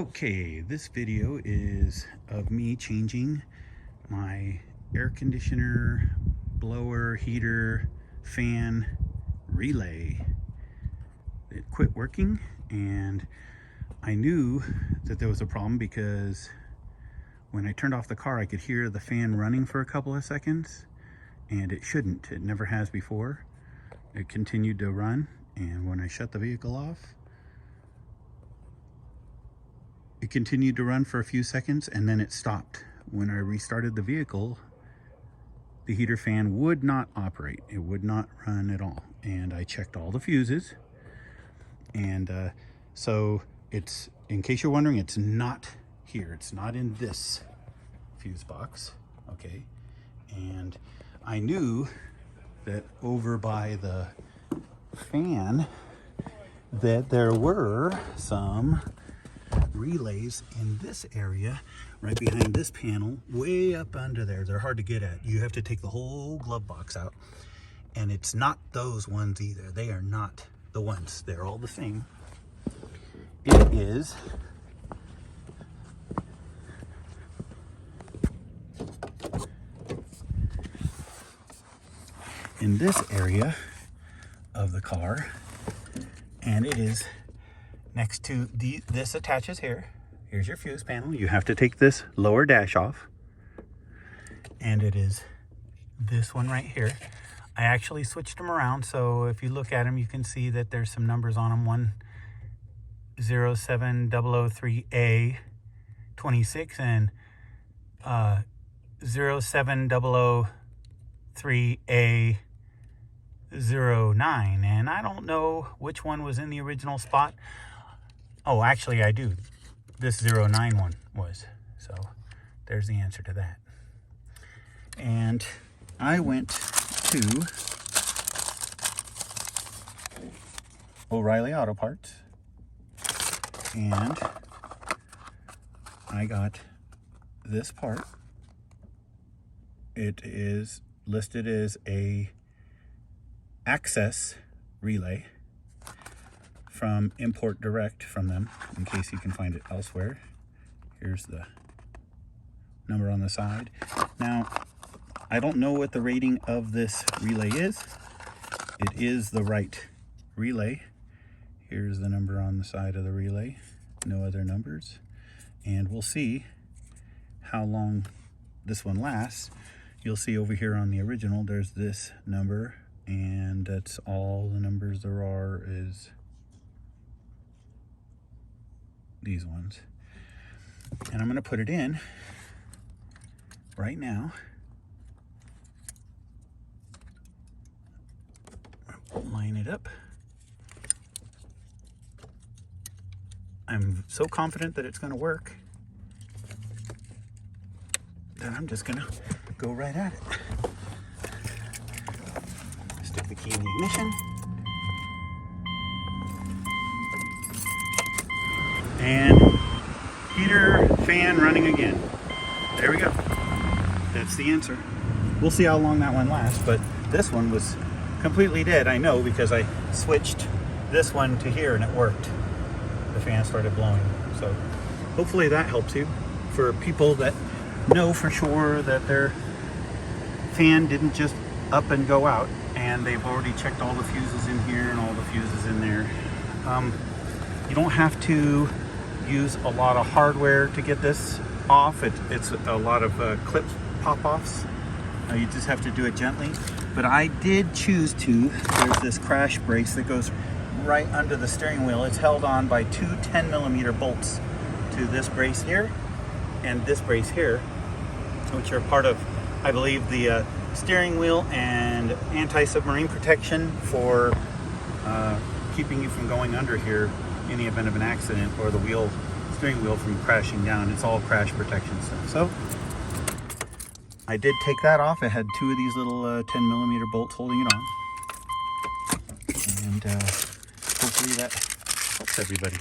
Okay, this video is of me changing my air conditioner, blower, heater, fan relay. It quit working, and I knew that there was a problem because when I turned off the car, I could hear the fan running for a couple of seconds, and it shouldn't. It never has before. It continued to run, and when I shut the vehicle off, it continued to run for a few seconds, and then it stopped. When I restarted the vehicle, the heater fan would not operate. It would not run at all. And I checked all the fuses. And so it's, in case you're wondering, it's not here. It's not in this fuse box, okay? And I knew that over by the fan that there were some relays in this area right behind this panel, way up under there. They're hard to get at. You have to take the whole glove box out, and it's not those ones either. They are not the ones. They're all the same. It is in this area of the car, and it is next to this attaches here. Here's your fuse panel. You have to take this lower dash off, and it is this one right here. I actually switched them around, so if you look at them, you can see that there's some numbers on them. 107-003A26 and 07003A09, and I don't know which one was in the original spot. Oh, actually I do. This 09 one was. So there's the answer to that. And I went to O'Reilly Auto Parts, and I got this part. It is listed as a access relay from Import Direct from them, in case you can find it elsewhere. Here's the number on the side. Now, I don't know what the rating of this relay is. It is the right relay. Here's the number on the side of the relay. No other numbers. And we'll see how long this one lasts. You'll see over here on the original, there's this number, and that's all the numbers there are, is these ones. And I'm going to put it in right now. Line it up. I'm so confident that it's going to work that I'm just going to go right at it. Stick the key in the ignition. And heater, fan running again. There we go. That's the answer. We'll see how long that one lasts, but this one was completely dead. I know, because I switched this one to here and it worked. The fan started blowing. So hopefully that helps you. For people that know for sure that their fan didn't just up and go out, and they've already checked all the fuses in here and all the fuses in there. You don't have to use a lot of hardware to get this off. It's a lot of clip pop-offs. You just have to do it gently. But I did choose to. There's this crash brace that goes right under the steering wheel. It's held on by two 10mm bolts to this brace here and this brace here, which are part of, I believe, the steering wheel and anti-submarine protection for keeping you from going under here in the event of an accident, or the steering wheel from crashing down. It's all crash protection stuff. So I did take that off. It had two of these little 10mm bolts holding it on. And hopefully that helps everybody.